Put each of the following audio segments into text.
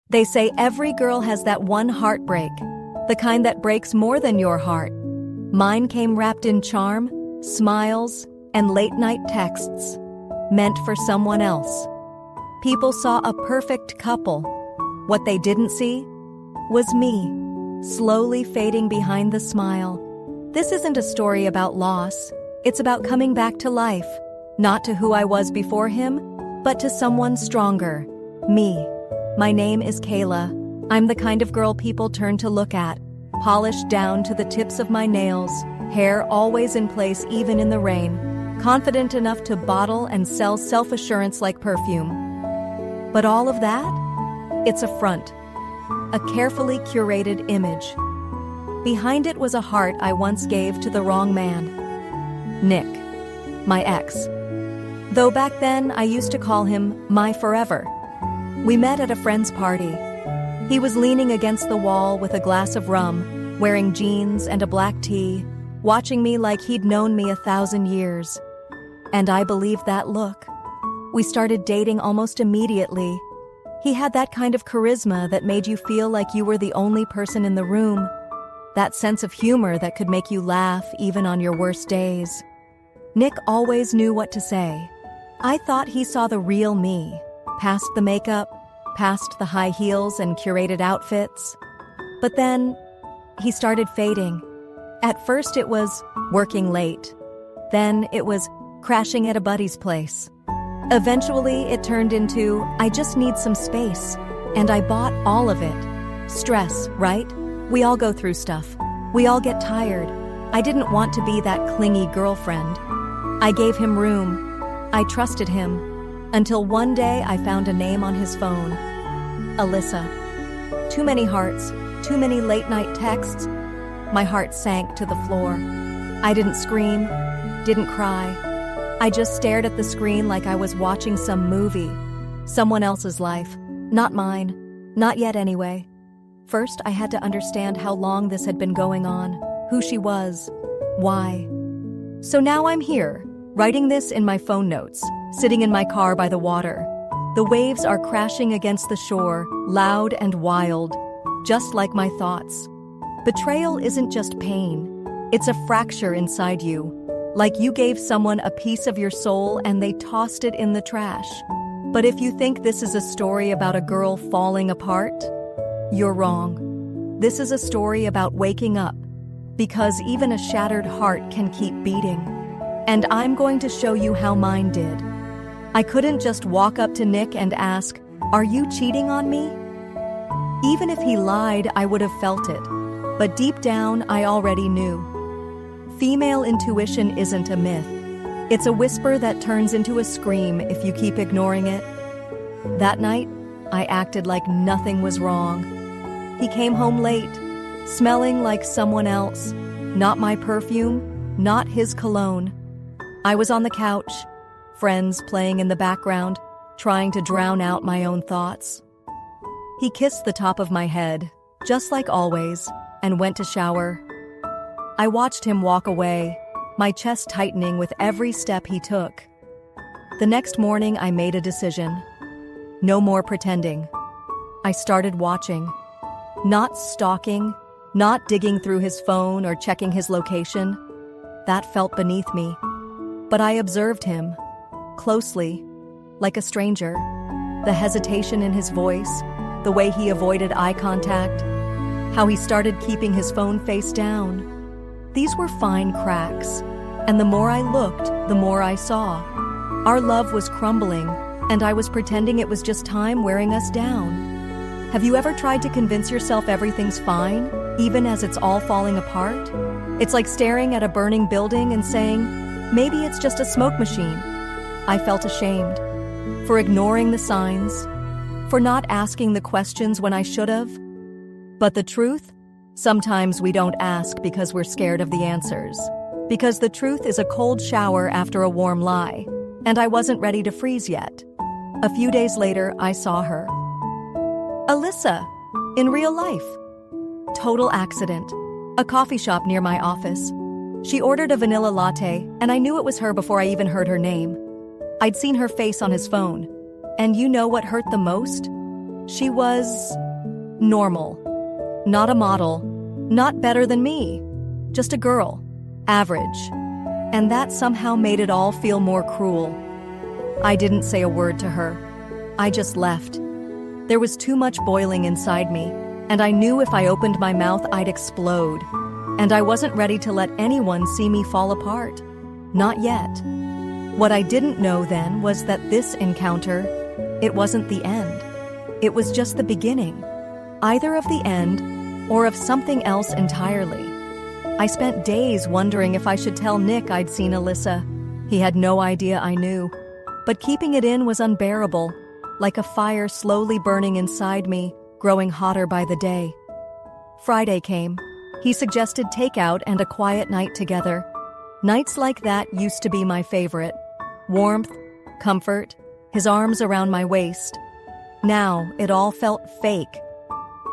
They say every girl has that one heartbreak, the kind that breaks more than your heart. Mine came wrapped in charm, smiles, and late-night texts, meant for someone else. People saw a perfect couple. What they didn't see was me, slowly fading behind the smile. This isn't a story about loss. It's about coming back to life, not to who I was before him, but to someone stronger, me. My name is Kayla. I'm the kind of girl people turn to look at, polished down to the tips of my nails, hair always in place even in the rain, confident enough to bottle and sell self-assurance like perfume. But all of that? It's a front, a carefully curated image. Behind it was a heart I once gave to the wrong man. Nick, my ex. Though back then I used to call him my forever. We met at a friend's party. He was leaning against the wall with a glass of rum, wearing jeans and a black tee, watching me like he'd known me 1,000 years. And I believed that look. We started dating almost immediately. He had that kind of charisma that made you feel like you were the only person in the room. That sense of humor that could make you laugh even on your worst days. Nick always knew what to say. I thought he saw the real me, past the makeup, past the high heels and curated outfits. But then, he started fading. At first it was working late. Then it was crashing at a buddy's place. Eventually it turned into, I just need some space. And I bought all of it. Stress, right? We all go through stuff. We all get tired. I didn't want to be that clingy girlfriend. I gave him room. I trusted him. Until one day I found a name on his phone. Alyssa. Too many hearts, too many late-night texts. My heart sank to the floor. I didn't scream, didn't cry. I just stared at the screen like I was watching some movie. Someone else's life, not mine. Not yet anyway. First, I had to understand how long this had been going on, who she was, why. So now I'm here, writing this in my phone notes, sitting in my car by the water. The waves are crashing against the shore, loud and wild, just like my thoughts. Betrayal isn't just pain. It's a fracture inside you. Like you gave someone a piece of your soul and they tossed it in the trash. But if you think this is a story about a girl falling apart, you're wrong. This is a story about waking up, because even a shattered heart can keep beating. And I'm going to show you how mine did. I couldn't just walk up to Nick and ask, "Are you cheating on me?" Even if he lied, I would have felt it. But deep down, I already knew. Female intuition isn't a myth. It's a whisper that turns into a scream if you keep ignoring it. That night, I acted like nothing was wrong. He came home late, smelling like someone else. Not my perfume, not his cologne. I was on the couch, friends playing in the background, trying to drown out my own thoughts. He kissed the top of my head, just like always, and went to shower. I watched him walk away, my chest tightening with every step he took. The next morning, I made a decision. No more pretending. I started watching. Not stalking, not digging through his phone or checking his location. That felt beneath me. But I observed him, closely, like a stranger. The hesitation in his voice, the way he avoided eye contact, how he started keeping his phone face down. These were fine cracks, and the more I looked, the more I saw. Our love was crumbling, and I was pretending it was just time wearing us down. Have you ever tried to convince yourself everything's fine, even as it's all falling apart? It's like staring at a burning building and saying, maybe it's just a smoke machine. I felt ashamed for ignoring the signs, for not asking the questions when I should have. But the truth? Sometimes we don't ask because we're scared of the answers. Because the truth is a cold shower after a warm lie, and I wasn't ready to freeze yet. A few days later, I saw her. Alyssa, in real life. Total accident. A coffee shop near my office. She ordered a vanilla latte, and I knew it was her before I even heard her name. I'd seen her face on his phone. And you know what hurt the most? She was normal. Not a model. Not better than me. Just a girl. Average. And that somehow made it all feel more cruel. I didn't say a word to her. I just left. There was too much boiling inside me, and I knew if I opened my mouth I'd explode. And I wasn't ready to let anyone see me fall apart. Not yet. What I didn't know then was that this encounter, it wasn't the end. It was just the beginning. Either of the end or of something else entirely. I spent days wondering if I should tell Nick I'd seen Alyssa. He had no idea I knew. But keeping it in was unbearable, like a fire slowly burning inside me, growing hotter by the day. Friday came. He suggested takeout and a quiet night together. Nights like that used to be my favorite. Warmth, comfort, his arms around my waist. Now, it all felt fake.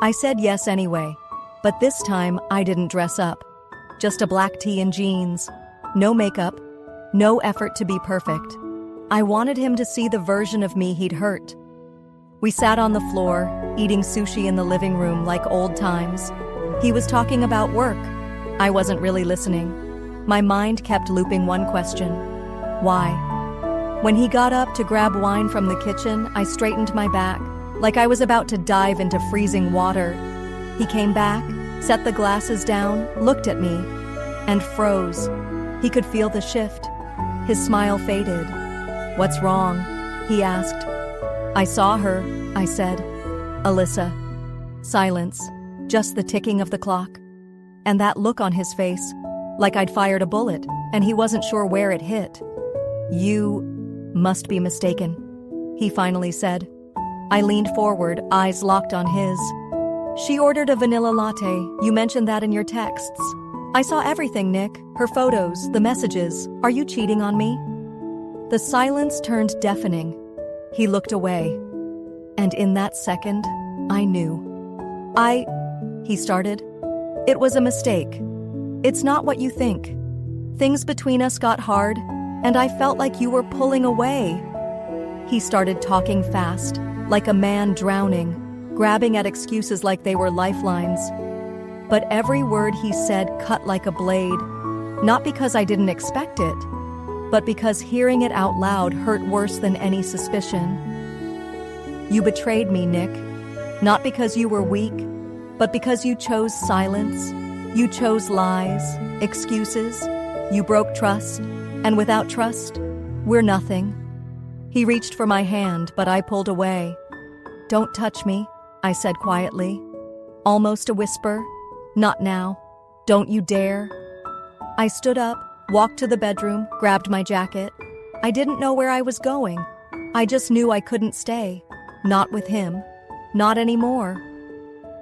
I said yes anyway, but this time I didn't dress up. Just a black tee and jeans. No makeup, no effort to be perfect. I wanted him to see the version of me he'd hurt. We sat on the floor, eating sushi in the living room like old times. He was talking about work. I wasn't really listening. My mind kept looping one question. Why? When he got up to grab wine from the kitchen, I straightened my back, like I was about to dive into freezing water. He came back, set the glasses down, looked at me, and froze. He could feel the shift. His smile faded. "What's wrong?" he asked. "I saw her," I said. "Alyssa." Silence, just the ticking of the clock. And that look on his face, like I'd fired a bullet, and he wasn't sure where it hit. "You must be mistaken," he finally said. I leaned forward, eyes locked on his. "She ordered a vanilla latte. You mentioned that in your texts. I saw everything, Nick. Her photos, the messages. Are you cheating on me?" The silence turned deafening. He looked away. And in that second, I knew. He started. "It was a mistake. It's not what you think. Things between us got hard, and I felt like you were pulling away." He started talking fast, like a man drowning, grabbing at excuses like they were lifelines. But every word he said cut like a blade, not because I didn't expect it, but because hearing it out loud hurt worse than any suspicion. "You betrayed me, Nick. Not because you were weak, but because you chose silence. You chose lies, excuses. You broke trust, and without trust, we're nothing." He reached for my hand, but I pulled away. "Don't touch me," I said quietly. Almost a whisper. "Not now. Don't you dare." I stood up, walked to the bedroom, grabbed my jacket. I didn't know where I was going. I just knew I couldn't stay. Not with him. Not anymore.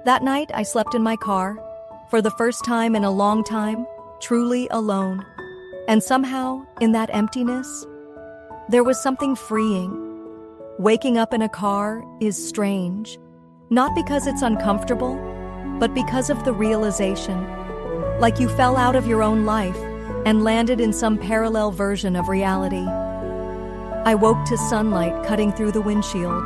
That night, I slept in my car. For the first time in a long time, truly alone. And somehow, in that emptiness, there was something freeing. Waking up in a car is strange. Not because it's uncomfortable, but because of the realization. Like you fell out of your own life and landed in some parallel version of reality. I woke to sunlight cutting through the windshield.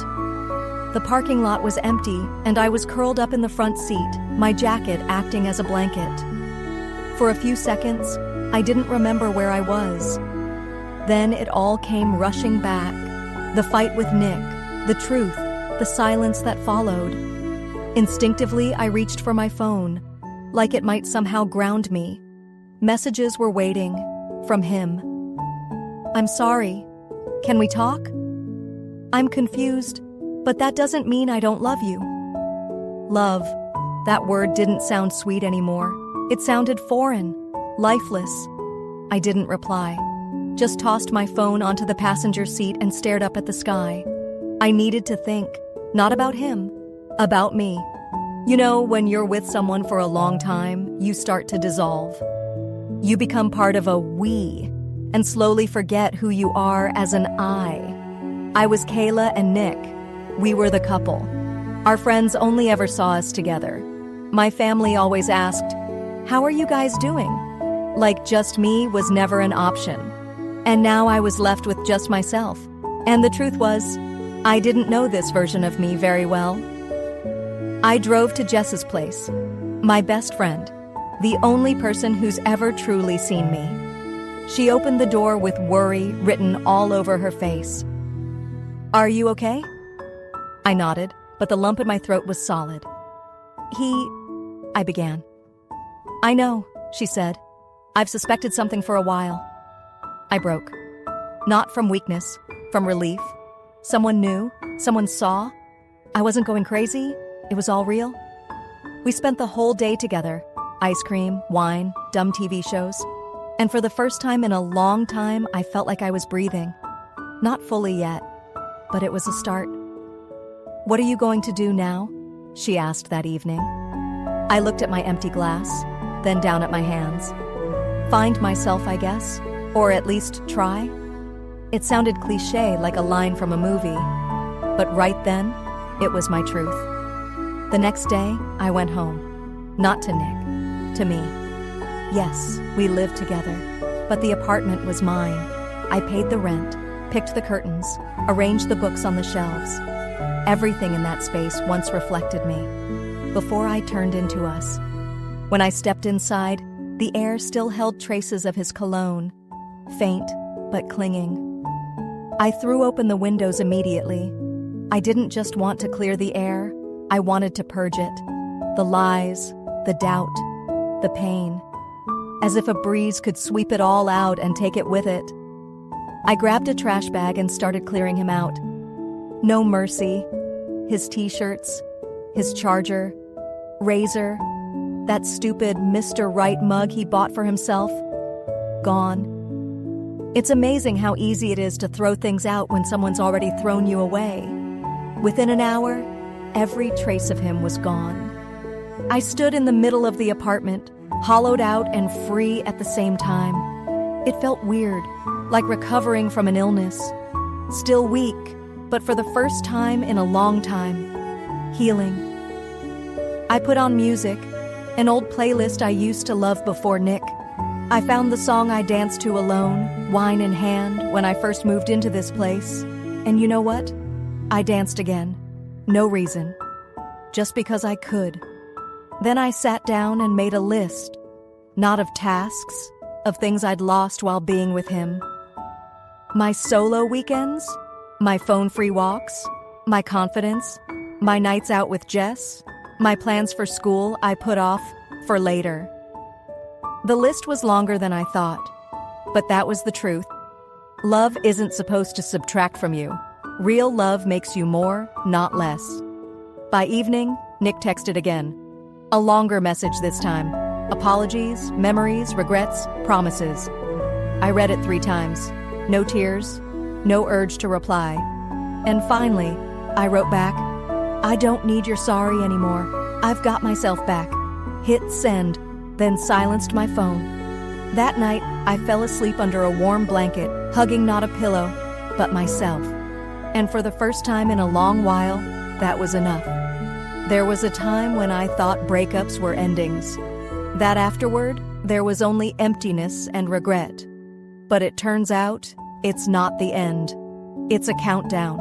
The parking lot was empty, and I was curled up in the front seat, my jacket acting as a blanket. For a few seconds, I didn't remember where I was. Then it all came rushing back. The fight with Nick, the truth, the silence that followed. Instinctively, I reached for my phone, like it might somehow ground me. Messages were waiting, from him. "I'm sorry. Can we talk? I'm confused, but that doesn't mean I don't love you." Love. That word didn't sound sweet anymore. It sounded foreign, lifeless. I didn't reply. Just tossed my phone onto the passenger seat and stared up at the sky. I needed to think, not about him, about me. You know, when you're with someone for a long time, you start to dissolve. You become part of a we, and slowly forget who you are as an I. I was Kayla and Nick. We were the couple. Our friends only ever saw us together. My family always asked, "How are you guys doing?" Like just me was never an option. And now I was left with just myself. And the truth was, I didn't know this version of me very well. I drove to Jess's place, my best friend, the only person who's ever truly seen me. She opened the door with worry written all over her face. "Are you okay?" I nodded, but the lump in my throat was solid. I began. "I know," she said. "I've suspected something for a while." I broke. Not from weakness, from relief. Someone knew, someone saw. I wasn't going crazy, it was all real. We spent the whole day together. Ice cream, wine, dumb TV shows. And for the first time in a long time, I felt like I was breathing. Not fully yet, but it was a start. "What are you going to do now?" she asked that evening. I looked at my empty glass, then down at my hands. Find myself, I guess, or at least try. It sounded cliché, like a line from a movie, but right then, it was my truth. The next day, I went home. Not to Nick, to me. Yes, we lived together, but the apartment was mine. I paid the rent, picked the curtains, arranged the books on the shelves. Everything in that space once reflected me, before I turned into us. When I stepped inside, the air still held traces of his cologne, faint but clinging. I threw open the windows immediately. I didn't just want to clear the air, I wanted to purge it. The lies, the doubt, the pain. As if a breeze could sweep it all out and take it with it. I grabbed a trash bag and started clearing him out. No mercy. His t-shirts, his charger, razor, that stupid Mr. Right mug he bought for himself. Gone. It's amazing how easy it is to throw things out when someone's already thrown you away. Within an hour, every trace of him was gone. I stood in the middle of the apartment, hollowed out and free at the same time. It felt weird, like recovering from an illness. Still weak, but for the first time in a long time, healing. I put on music, an old playlist I used to love before Nick. I found the song I danced to alone, wine in hand, when I first moved into this place. And you know what? I danced again. No reason. Just because I could. Then I sat down and made a list. Not of tasks, of things I'd lost while being with him. My solo weekends, my phone-free walks, my confidence, my nights out with Jess, my plans for school I put off for later. The list was longer than I thought, but that was the truth. Love isn't supposed to subtract from you. Real love makes you more, not less. By evening, Nick texted again. A longer message this time. Apologies, memories, regrets, promises. I read it 3 times. No tears, no urge to reply. And finally, I wrote back, "I don't need your sorry anymore. I've got myself back." Hit send, then silenced my phone. That night, I fell asleep under a warm blanket, hugging not a pillow, but myself. And for the first time in a long while, that was enough. There was a time when I thought breakups were endings. That afterward, there was only emptiness and regret. But it turns out, it's not the end. It's a countdown.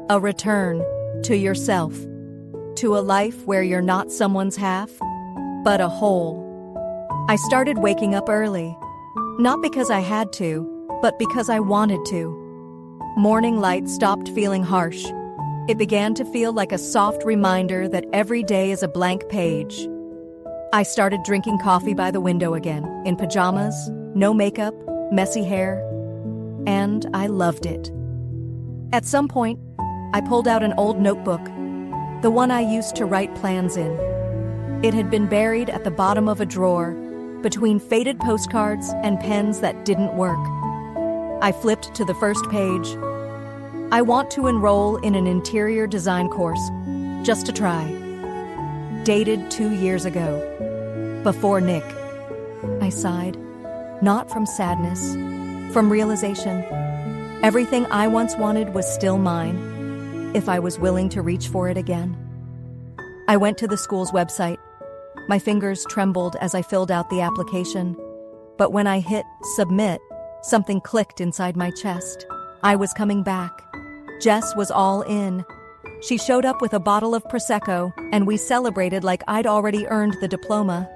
A return to yourself. To a life where you're not someone's half, but a whole. I started waking up early. Not because I had to, but because I wanted to. Morning light stopped feeling harsh. It began to feel like a soft reminder that every day is a blank page. I started drinking coffee by the window again, in pajamas, no makeup, messy hair, and I loved it. At some point, I pulled out an old notebook, the one I used to write plans in. It had been buried at the bottom of a drawer, between faded postcards and pens that didn't work. I flipped to the first page. I want to enroll in an interior design course, just to try. Dated 2 years ago, before Nick. I sighed, not from sadness, from realization. Everything I once wanted was still mine, if I was willing to reach for it again. I went to the school's website. My fingers trembled as I filled out the application, but when I hit submit, something clicked inside my chest. I was coming back. Jess was all in. She showed up with a bottle of Prosecco, and we celebrated like I'd already earned the diploma.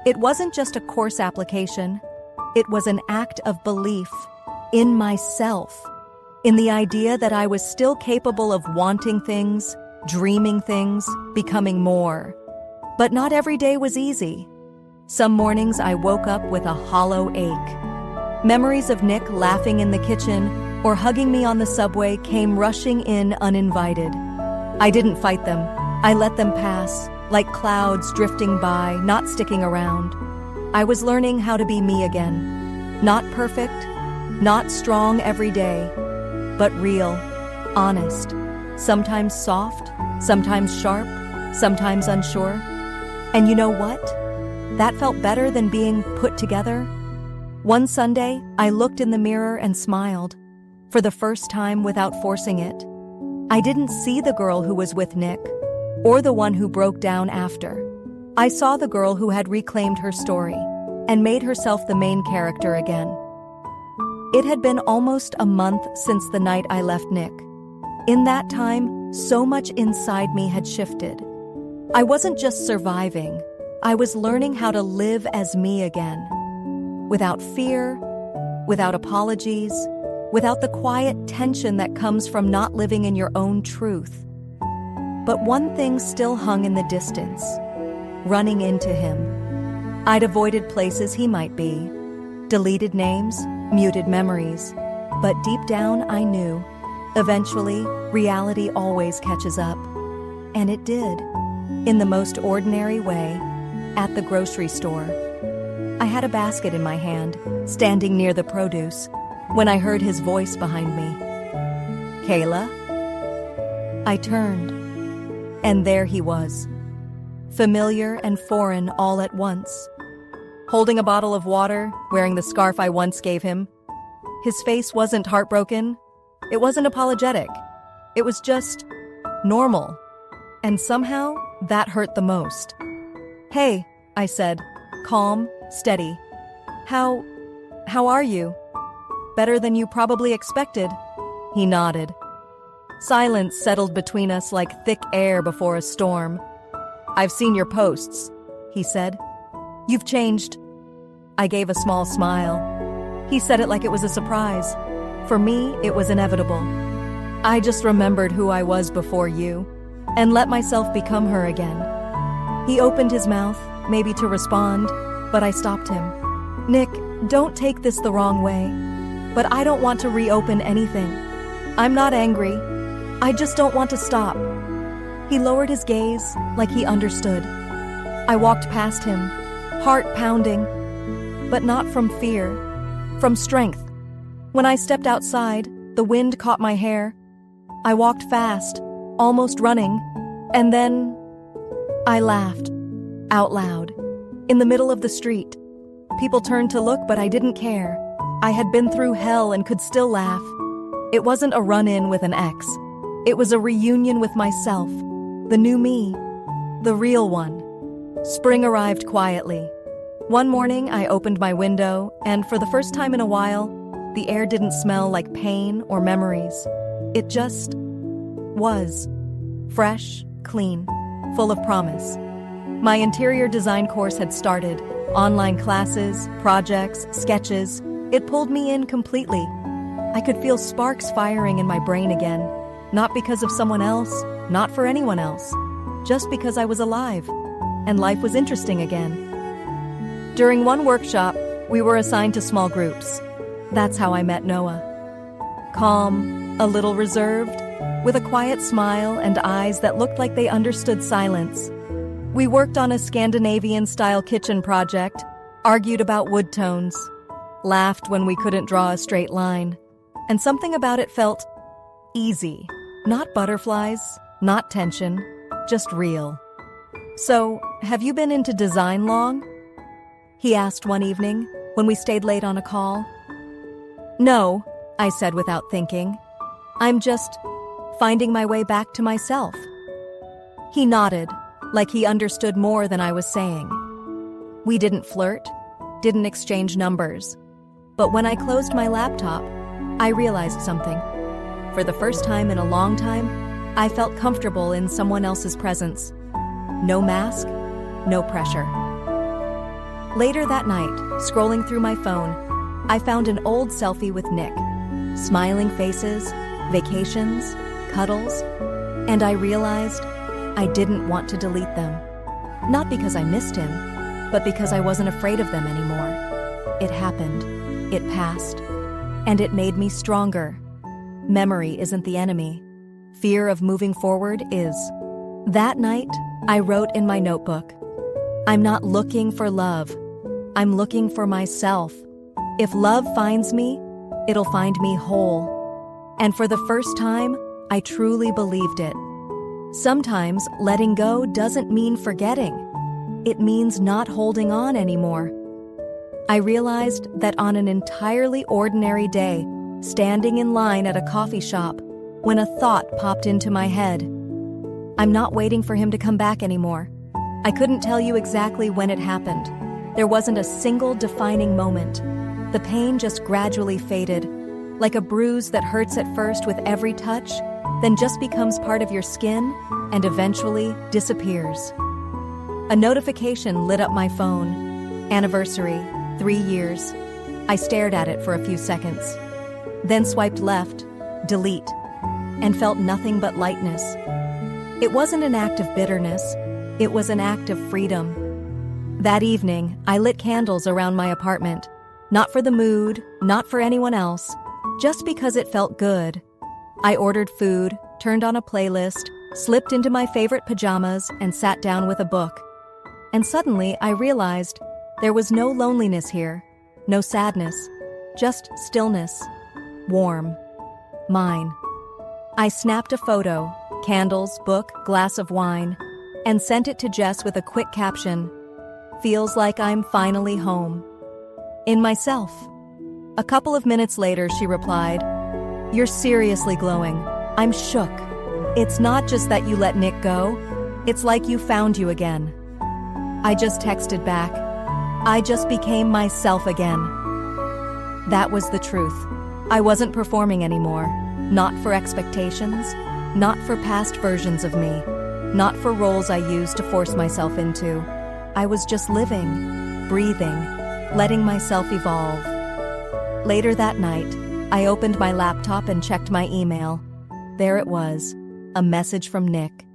It wasn't just a course application. It was an act of belief in myself, in the idea that I was still capable of wanting things, dreaming things, becoming more. But not every day was easy. Some mornings I woke up with a hollow ache. Memories of Nick laughing in the kitchen or hugging me on the subway came rushing in uninvited. I didn't fight them. I let them pass, like clouds drifting by, not sticking around. I was learning how to be me again. Not perfect, not strong every day, but real, honest, sometimes soft, sometimes sharp, sometimes unsure. And you know what? That felt better than being put together. One Sunday, I looked in the mirror and smiled, for the first time without forcing it. I didn't see the girl who was with Nick, or the one who broke down after. I saw the girl who had reclaimed her story and made herself the main character again. It had been almost a month since the night I left Nick. In that time, so much inside me had shifted. I wasn't just surviving, I was learning how to live as me again. Without fear, without apologies, without the quiet tension that comes from not living in your own truth. But one thing still hung in the distance: running into him. I'd avoided places he might be, deleted names, muted memories, but deep down I knew, eventually, reality always catches up. And it did, in the most ordinary way, at the grocery store. I had a basket in my hand, standing near the produce, when I heard his voice behind me. "Kayla?" I turned, and there he was, familiar and foreign all at once. Holding a bottle of water, wearing the scarf I once gave him. His face wasn't heartbroken. It wasn't apologetic. It was just normal. And somehow, that hurt the most. "Hey," I said, calm, steady. How are you?" "Better than you probably expected." He nodded. Silence settled between us like thick air before a storm. "I've seen your posts," he said. "You've changed." I gave a small smile. He said it like it was a surprise. For me, it was inevitable. I just remembered who I was before you, and let myself become her again. He opened his mouth, maybe to respond, but I stopped him. "Nick, don't take this the wrong way, but I don't want to reopen anything. I'm not angry. I just don't want to stop." He lowered his gaze, like he understood. I walked past him, heart pounding, but not from fear, from strength. When I stepped outside, the wind caught my hair. I walked fast, almost running, and then I laughed, out loud, in the middle of the street. People turned to look, but I didn't care. I had been through hell and could still laugh. It wasn't a run-in with an ex. It was a reunion with myself, the new me, the real one. Spring arrived quietly. One morning, I opened my window, and for the first time in a while, the air didn't smell like pain or memories. It just was. Fresh, clean, full of promise. My interior design course had started. Online classes, projects, sketches. It pulled me in completely. I could feel sparks firing in my brain again. Not because of someone else, not for anyone else. Just because I was alive. And life was interesting again. During one workshop, we were assigned to small groups. That's how I met Noah. Calm, a little reserved, with a quiet smile and eyes that looked like they understood silence. We worked on a Scandinavian-style kitchen project, argued about wood tones, laughed when we couldn't draw a straight line, and something about it felt easy. Not butterflies, not tension, just real. "So, have you been into design long?" he asked one evening when we stayed late on a call. "No," I said without thinking. "I'm just finding my way back to myself." He nodded, like he understood more than I was saying. We didn't flirt, didn't exchange numbers. But when I closed my laptop, I realized something. For the first time in a long time, I felt comfortable in someone else's presence. No mask, no pressure. Later that night, scrolling through my phone, I found an old selfie with Nick. Smiling faces, vacations, cuddles, and I realized I didn't want to delete them. Not because I missed him, but because I wasn't afraid of them anymore. It happened, it passed, and it made me stronger. Memory isn't the enemy. Fear of moving forward is. That night, I wrote in my notebook, I'm not looking for love. I'm looking for myself. If love finds me, it'll find me whole. And for the first time, I truly believed it. Sometimes letting go doesn't mean forgetting. It means not holding on anymore. I realized that on an entirely ordinary day, standing in line at a coffee shop, when a thought popped into my head. I'm not waiting for him to come back anymore. I couldn't tell you exactly when it happened. There wasn't a single defining moment. The pain just gradually faded, like a bruise that hurts at first with every touch, then just becomes part of your skin and eventually disappears. A notification lit up my phone. Anniversary, 3 years. I stared at it for a few seconds, then swiped left, delete, and felt nothing but lightness. It wasn't an act of bitterness, it was an act of freedom. That evening, I lit candles around my apartment, not for the mood, not for anyone else, just because it felt good. I ordered food, turned on a playlist, slipped into my favorite pajamas, and sat down with a book. And suddenly, I realized there was no loneliness here, no sadness, just stillness. Warm. Mine. I snapped a photo, candles, book, glass of wine, and sent it to Jess with a quick caption, "Feels like I'm finally home." In myself. A couple of minutes later, she replied, "You're seriously glowing. I'm shook. It's not just that you let Nick go, it's like you found you again." I just texted back, "I just became myself again." That was the truth. I wasn't performing anymore, not for expectations, not for past versions of me, not for roles I used to force myself into. I was just living, breathing, letting myself evolve. Later that night, I opened my laptop and checked my email. There it was, a message from Nick.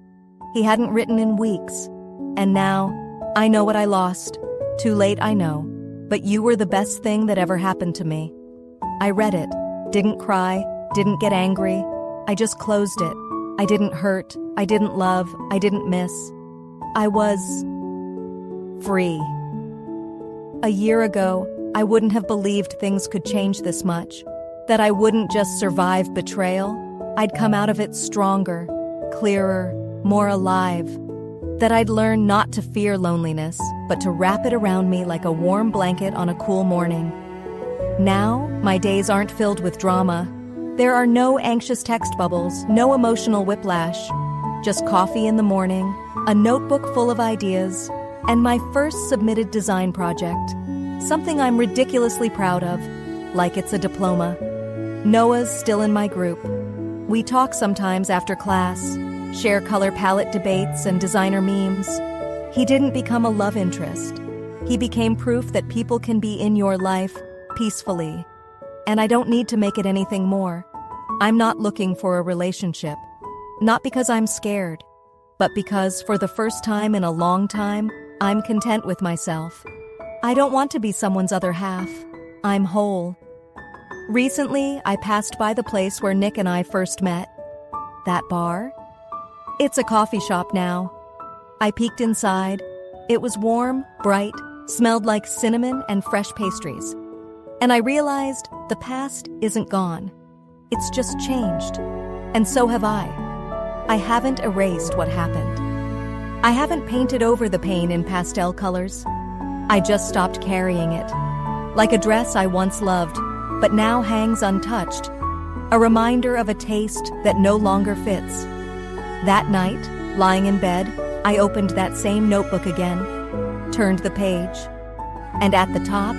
He hadn't written in weeks. And now, I know what I lost. Too late, I know. But you were the best thing that ever happened to me. I read it, didn't cry, didn't get angry. I just closed it. I didn't hurt, I didn't love, I didn't miss. I was free. A year ago, I wouldn't have believed things could change this much. That I wouldn't just survive betrayal, I'd come out of it stronger, clearer, more alive. That I'd learn not to fear loneliness, but to wrap it around me like a warm blanket on a cool morning. Now, my days aren't filled with drama. There are no anxious text bubbles, no emotional whiplash. Just coffee in the morning, a notebook full of ideas, and my first submitted design project. Something I'm ridiculously proud of, like it's a diploma. Noah's still in my group. We talk sometimes after class, share color palette debates and designer memes. He didn't become a love interest. He became proof that people can be in your life peacefully. And I don't need to make it anything more. I'm not looking for a relationship. Not because I'm scared, but because for the first time in a long time, I'm content with myself. I don't want to be someone's other half. I'm whole. Recently, I passed by the place where Nick and I first met. That bar? It's a coffee shop now. I peeked inside. It was warm, bright, smelled like cinnamon and fresh pastries. And I realized the past isn't gone. It's just changed. And so have I. I haven't erased what happened. I haven't painted over the pain in pastel colors. I just stopped carrying it. Like a dress I once loved, but now hangs untouched. A reminder of a taste that no longer fits. That night, lying in bed, I opened that same notebook again, turned the page, and at the top,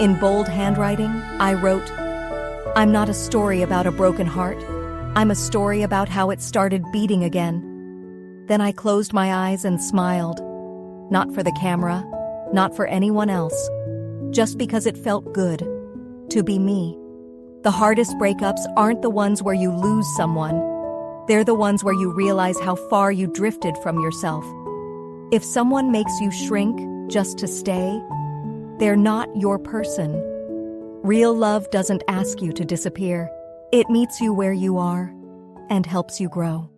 in bold handwriting, I wrote, "I'm not a story about a broken heart. I'm a story about how it started beating again. Then I closed my eyes and smiled. Not for the camera, not for anyone else. Just because it felt good to be me. The hardest breakups aren't the ones where you lose someone. They're the ones where you realize how far you drifted from yourself. If someone makes you shrink just to stay, they're not your person. Real love doesn't ask you to disappear. It meets you where you are and helps you grow.